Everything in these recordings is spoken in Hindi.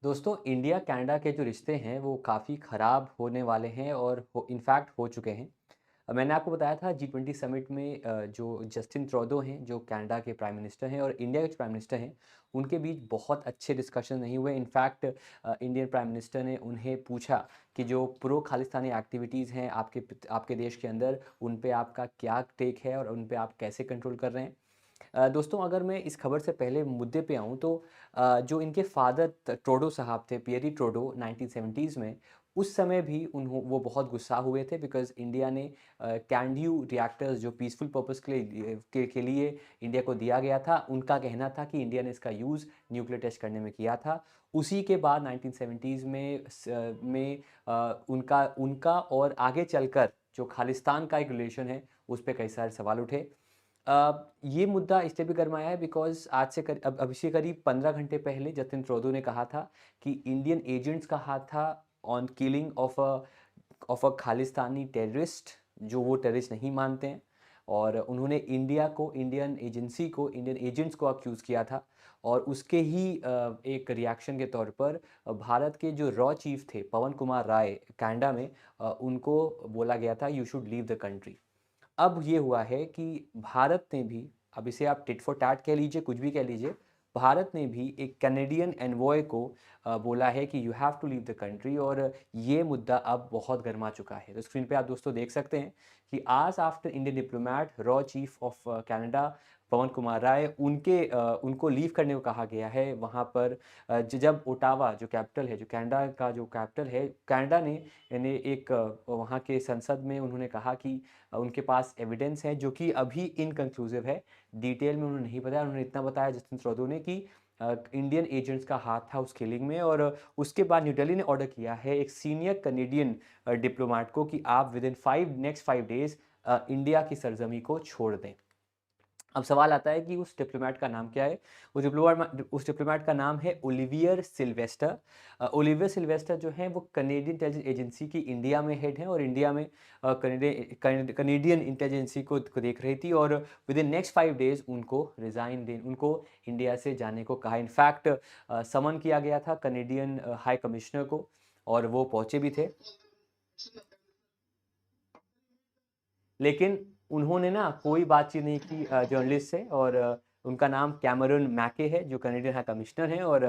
दोस्तों इंडिया कनाडा के जो रिश्ते हैं वो काफ़ी ख़राब होने वाले हैं और इनफैक्ट हो चुके हैं। मैंने आपको बताया था G20 समिट में जो जस्टिन ट्रूडो हैं जो कनाडा के प्राइम मिनिस्टर हैं और इंडिया के प्राइम मिनिस्टर हैं, उनके बीच बहुत अच्छे डिस्कशन नहीं हुए। इनफैक्ट इंडियन प्राइम मिनिस्टर ने उन्हें पूछा कि जो प्रो खालिस्तानी एक्टिविटीज़ हैं आपके देश के अंदर, उन पे आपका क्या टेक है और उन पे आप कैसे कंट्रोल कर रहे हैं। दोस्तों अगर मैं इस खबर से पहले मुद्दे पे आऊँ तो जो इनके फादर ट्रूडो साहब थे, पियरी ट्रूडो 1970s में, उस समय भी वो बहुत गुस्सा हुए थे बिकॉज़ इंडिया ने कैंड-यू रिएक्टर्स जो पीसफुल पर्पस के लिए इंडिया को दिया गया था, उनका कहना था कि इंडिया ने इसका यूज़ न्यूक्लियर टेस्ट करने में किया था। उसी के बाद 1970s में उनका उनका और आगे चलकर जो खालिस्तान का एक रिलेशन है, उस पे कई सारे सवाल उठे। ये मुद्दा इसलिए भी गरमाया है बिकॉज़ आज से अभी से करीब 15 घंटे पहले जतिन ट्रूडो ने कहा था कि इंडियन एजेंट्स का हाथ था on killing of a Khalistani terrorist, जो वो टेररिस्ट नहीं मानते हैं। और उन्होंने इंडियन एजेंट्स को अक्यूज़ किया था। और उसके ही एक रिएक्शन के तौर पर भारत के जो रॉ चीफ थे पवन कुमार राय कनाडा में, उनको बोला गया था you should leave the country. अब ये हुआ है कि भारत ने भी, अब इसे आप टिट फॉर टैट कह लीजिए, कुछ भी कह लीजिए, भारत ने भी एक कैनेडियन एनवॉय को बोला है कि you have to leave the country. और ये मुद्दा अब बहुत गर्मा चुका है। तो स्क्रीन पे आप दोस्तों देख सकते हैं कि आज आफ्टर इंडियन डिप्लोमैट रॉ chief of Canada Pawan Kumar Rai, उनको लीव करने को कहा गया है वहाँ पर। जब ओटावा जो कैपिटल है, जो कनाडा का जो कैपिटल है, कनाडा ने यानी एक वहाँ के संसद में उन्होंने कहा कि उनके पास एविडेंस है जो कि अभी इनकंक्लूसिव है। डिटेल में उन्होंने नहीं बताया। उन्होंने इतना बताया जस्टिन ट्रूडो ने कि इंडियन एजेंट्स का हाथ था उस किलिंग में। और उसके बाद न्यू दिल्ली ने ऑर्डर किया है एक सीनियर कैनेडियन डिप्लोमेट को कि आप with in next 5 days India की सरजमी को छोड़ दें। अब सवाल आता है कि उस डिप्लोमेट का नाम क्या है? उस डिप्लोमेट का नाम है ओलिवियर सिल्वेस्टर। ओलिवियर सिल्वेस्टर जो हैं वो कनेडियन इंटेलिजेंस एजेंसी की इंडिया में हेड हैं और इंडिया में कनेडियन इंटेलिजेंसी को देख रही थी। और विद इन नेक्स्ट 5 डेज़ उनको इंडिया से जाने को कहा। इनफैक्ट समन किया गया था कनेडियन हाई कमिश्नर को और वो पहुँचे भी थे। लेकिन उन्होंने ना कोई बातचीत नहीं की जर्नलिस्ट से। और उनका नाम कैमरून मैके है जो कनेडियन हाई कमिश्नर हैं। और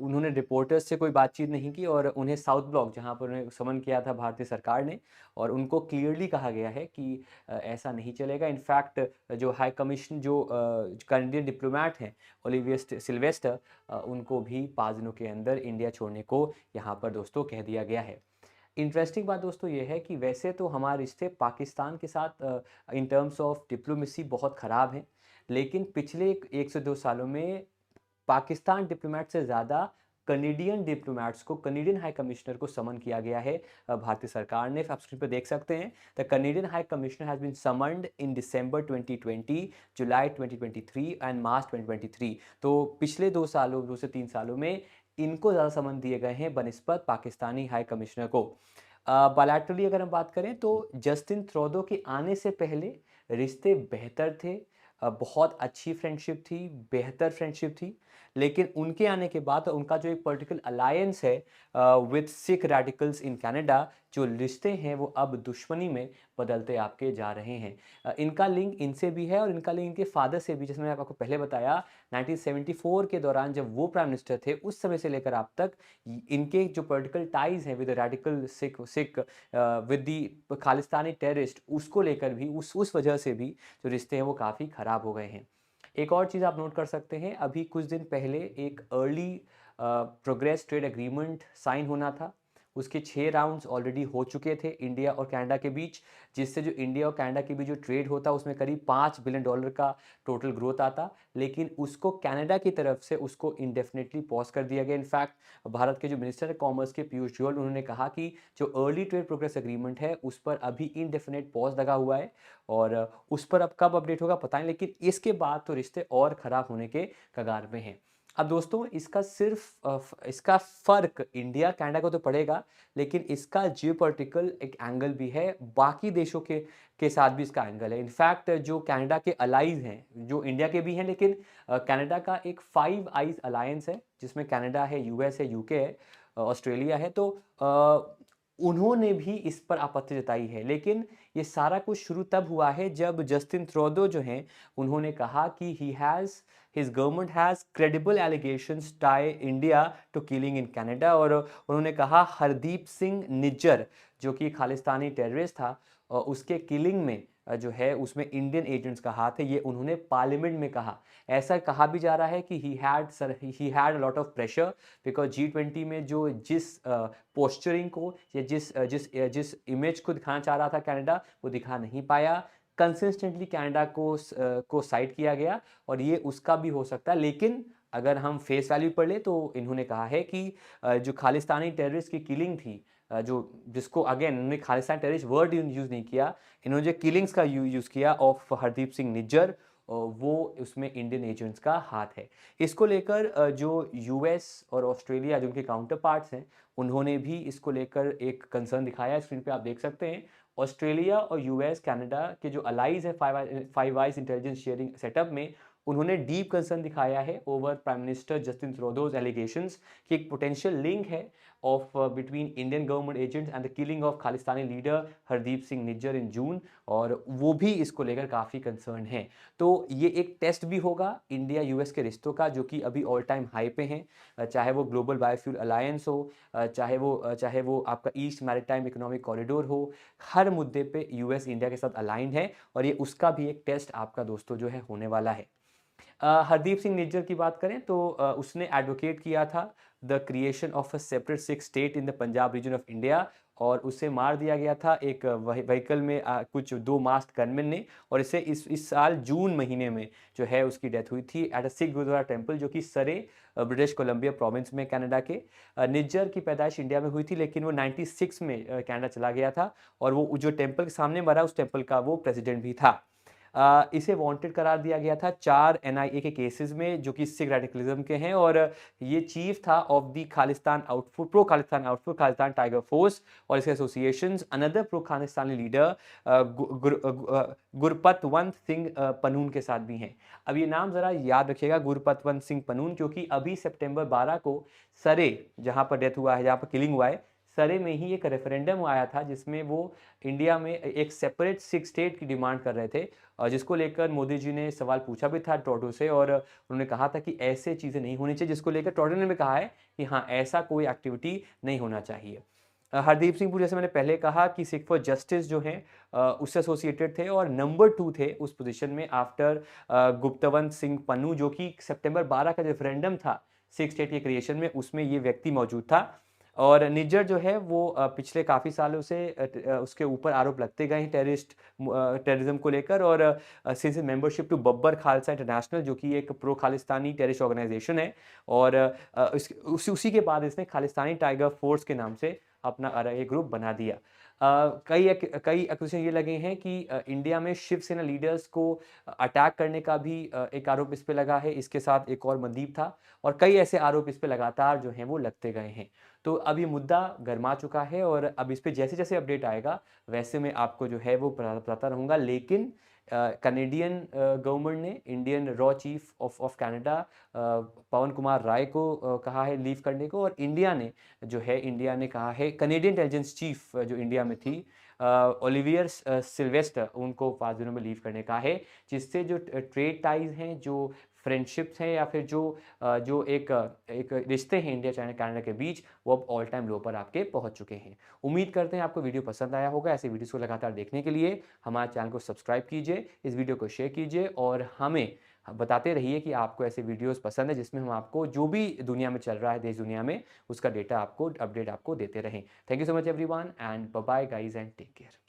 उन्होंने रिपोर्टर्स से कोई बातचीत नहीं की और उन्हें साउथ ब्लॉक जहाँ पर उन्हें समन किया था भारतीय सरकार ने, और उनको क्लियरली कहा गया है कि ऐसा नहीं चलेगा। इनफैक्ट जो हाई कमिशन जो कनेडियन डिप्लोमेट हैं ओलिवियर सिल्वेस्टर, उनको भी 5 दिनों के अंदर इंडिया छोड़ने को यहाँ पर दोस्तों कह दिया गया है। इंटरेस्टिंग बात दोस्तों ये है कि वैसे तो हमारे रिश्ते पाकिस्तान के साथ इन टर्म्स ऑफ डिप्लोमेसी बहुत ख़राब हैं। लेकिन पिछले 1 से 2 सालों में पाकिस्तान डिप्लोमेट से ज़्यादा कनेडियन हाई कमिश्नर को समन किया गया है भारतीय सरकार ने। आप स्क्रीन पर देख सकते हैं the Canadian high commissioner has been summoned in December 2020, July 2023 and March 2023। तो पिछले 2 से 3 सालों में इनको ज़्यादा समन दिए गए हैं बनिस्बत पाकिस्तानी हाई कमिश्नर को। बायलैटरली अगर हम बात करें तो जस्टिन ट्रूडो के आने से पहले रिश्ते बेहतर थे। बहुत अच्छी फ्रेंडशिप थी, बेहतर फ्रेंडशिप थी। लेकिन उनके आने के बाद उनका जो एक पॉलिटिकल अलायंस है with Sikh radicals in Canada, जो रिश्ते हैं वो अब दुश्मनी में बदलते आपके जा रहे हैं। इनका लिंक इनसे भी है और इनका लिंक इनके फादर से भी, जैसे मैंने आपको पहले बताया 1974 के दौरान जब वो प्राइम मिनिस्टर थे, उस समय से लेकर आप तक इनके जो पॉलिटिकल टाइज हैं with radical Sikh with the Khalistani terrorist, उसको लेकर भी उस वजह से भी जो रिश्ते हैं वो काफ़ी ख़राब हो गए हैं। एक और चीज़ आप नोट कर सकते हैं, अभी कुछ दिन पहले एक early progress trade agreement sign होना था। उसके 6 राउंड्स ऑलरेडी हो चुके थे इंडिया और कनाडा के बीच, जिससे जो इंडिया और कनाडा के बीच जो ट्रेड होता उसमें करीब $5 बिलियन का टोटल ग्रोथ आता। लेकिन उसको कनाडा की तरफ से उसको इंडेफिनिटली पॉज कर दिया गया। इनफैक्ट भारत के जो मिनिस्टर कॉमर्स के पीयूष गोयल, उन्होंने कहा कि जो अर्ली ट्रेड प्रोग्रेस एग्रीमेंट है उस पर अभी इंडेफिनिट पॉज लगा हुआ है। और उस पर अब कब अपडेट होगा पता नहीं, लेकिन इसके बाद तो रिश्ते और ख़राब होने के कगार में हैं। अब दोस्तों इसका फ़र्क इंडिया, कनाडा को तो पड़ेगा, लेकिन इसका जियोपॉलिटिकल एक एंगल भी है, बाकी देशों के साथ भी इसका एंगल है। इनफैक्ट जो कनाडा के अलाइज़ हैं, जो इंडिया के भी हैं, लेकिन कनाडा का एक फाइव आइज़ अलायंस है, जिसमें कनाडा है, यूएस है, यूके है, ऑस्ट्रेलिया है, तो उन्होंने भी इस पर आपत्ति जताई है। लेकिन ये सारा कुछ शुरू तब हुआ है जब जस्टिन ट्रूडो जो हैं, उन्होंने कहा कि his government has credible allegations tie India to killing in Canada, और उन्होंने कहा हरदीप सिंह निज्जर जो कि खालिस्तानी टेररिस्ट था, उसके किलिंग में जो है उसमें इंडियन एजेंट्स का हाथ है, ये उन्होंने पार्लियामेंट में कहा। ऐसा कहा भी जा रहा है कि he had a lot of pressure because G20 में जो जिस पोस्चरिंग को या जिस इमेज को दिखाना चाह रहा था कनाडा, वो दिखा नहीं पाया। कंसिस्टेंटली कनाडा को साइड किया गया, और ये उसका भी हो सकता है। लेकिन अगर हम फेस वैल्यू पर ले, तो इन्होंने कहा है कि जो खालिस्तानी टेररिस्ट की किलिंग थी, जो जिसको अगेन इन्होंने खालिस्तान टेररिस्ट वर्ड यूज़ नहीं किया, इन्होंने जो किलिंग्स का यूज़ किया ऑफ हरदीप सिंह निज्जर, वो उसमें इंडियन एजेंट्स का हाथ है। इसको लेकर जो यूएस और ऑस्ट्रेलिया जो उनके काउंटर पार्ट्स हैं, उन्होंने भी इसको लेकर एक कंसर्न दिखाया है। स्क्रीन पे आप देख सकते हैं, ऑस्ट्रेलिया और यूएस कनाडा के जो अलाइज है five eyes intelligence sharing setup में, उन्होंने डीप कंसर्न दिखाया है over prime minister Justin Trudeau's allegations कि एक पोटेंशियल लिंक है of between Indian government agents and the killing of Khalistani leader Hardeep Singh Nijjar in June, और वो भी इसको लेकर काफ़ी कंसर्न है। तो ये एक टेस्ट भी होगा इंडिया यूएस के रिश्तों का, जो कि अभी ऑल टाइम हाई पे हैं, चाहे वो ग्लोबल बायोफ्यूल अलायंस हो, चाहे वो आपका ईस्ट मैरिटाइम इकोनॉमिक कॉरिडोर हो, हर मुद्दे पे यूएस इंडिया के साथ अलाइंड है, और ये उसका भी एक टेस्ट आपका दोस्तों जो है होने वाला है। हरदीप सिंह निज्जर की बात करें तो उसने एडवोकेट किया था the creation of a separate Sikh state in the Punjab region of India, और उसे मार दिया गया था एक व्हीकल में कुछ दो मास्क गनमैन ने, और इसे इस साल जून महीने में जो है उसकी डेथ हुई थी at a Sikh gurdwara temple, जो कि सरे ब्रिटिश कोलंबिया प्रोविंस में कनाडा के। निज्जर की पैदाइश इंडिया में हुई थी, लेकिन वो 96 में कनाडा चला गया था, और वो जो टेम्पल के सामने मरा, उस टेम्पल का वो प्रेसिडेंट भी था। इसे वांटेड करार दिया गया था 4 एनआईए के केसेस में, जो कि सिख रेडिकलिज्म के हैं, और ये चीफ था of the Khalistan outfit Khalistan tiger force, और इसके associations another pro Khalistani leader Gurpatwant Singh Pannun के साथ भी हैं। अब ये नाम जरा याद रखिएगा, गुरपतवंत सिंह पनून, क्योंकि अभी सितंबर 12 को सरे, जहां पर डेथ हुआ है, जहां पर किलिंग हुआ है, सरे में ही एक रेफरेंडम आया था जिसमें वो इंडिया में एक सेपरेट सिक्स स्टेट की डिमांड कर रहे थे, जिसको लेकर मोदी जी ने सवाल पूछा भी था ट्रूडो से, और उन्होंने कहा था कि ऐसे चीज़ें नहीं होनी चाहिए, जिसको लेकर ट्रूडो ने भी कहा है कि हाँ, ऐसा कोई एक्टिविटी नहीं होना चाहिए। हरदीप सिंह पुरी, जैसे मैंने पहले कहा कि सिख फॉर जस्टिस जो हैं, उससे एसोसिएटेड थे, और नंबर 2 थे उस पोजीशन में आफ्टर गुप्तवंत सिंह पन्नू, जो कि सितंबर 12 का रेफरेंडम था सिक्स स्टेट के क्रिएशन में, उसमें ये व्यक्ति मौजूद था। और निज्जर जो है वो पिछले काफ़ी सालों से उसके ऊपर आरोप लगते गए हैं टेररिज्म को लेकर, और since membership to Babbar Khalsa international, जो कि एक प्रो खालिस्तानी टेररिस्ट ऑर्गेनाइजेशन है, और उसी के बाद इसने खालिस्तानी टाइगर फोर्स के नाम से अपना ये ग्रुप बना दिया। कई एक्यूजेशन ये लगे हैं कि इंडिया में शिवसेना लीडर्स को अटैक करने का भी एक आरोप इस पे लगा है, इसके साथ एक और मनदीप था, और कई ऐसे आरोप इस पे लगातार जो हैं वो लगते गए हैं। तो अब ये मुद्दा गर्मा चुका है, और अब इस पे जैसे-जैसे अपडेट आएगा, वैसे मैं आपको जो है वो बताता रहूँगा। लेकिन कनेडियन गवर्नमेंट ने इंडियन रॉ chief of Canada Pawan Kumar Rai को कहा है लीव करने को, और इंडिया ने कहा है कनेडियन इंटेलिजेंस चीफ जो इंडिया में थी, ओलिवियर सिल्वेस्टर, उनको 5 दिनों में लीव करने का है, जिससे जो ट्रेड टाइज हैं, जो फ्रेंडशिप्स हैं, या फिर जो एक रिश्ते हैं इंडिया चाइना कनाडा के बीच, वो अब ऑल टाइम लो पर आपके पहुंच चुके हैं। उम्मीद करते हैं आपको वीडियो पसंद आया होगा। ऐसे वीडियोस को लगातार देखने के लिए हमारे चैनल को सब्सक्राइब कीजिए, इस वीडियो को शेयर कीजिए, और हमें बताते रहिए कि आपको ऐसे वीडियोस पसंद है जिसमें हम आपको जो भी दुनिया में चल रहा है, देश दुनिया में, उसका डेटा आपको अपडेट आपको देते रहें। Thank you so much everyone, and bye bye guys, and take care.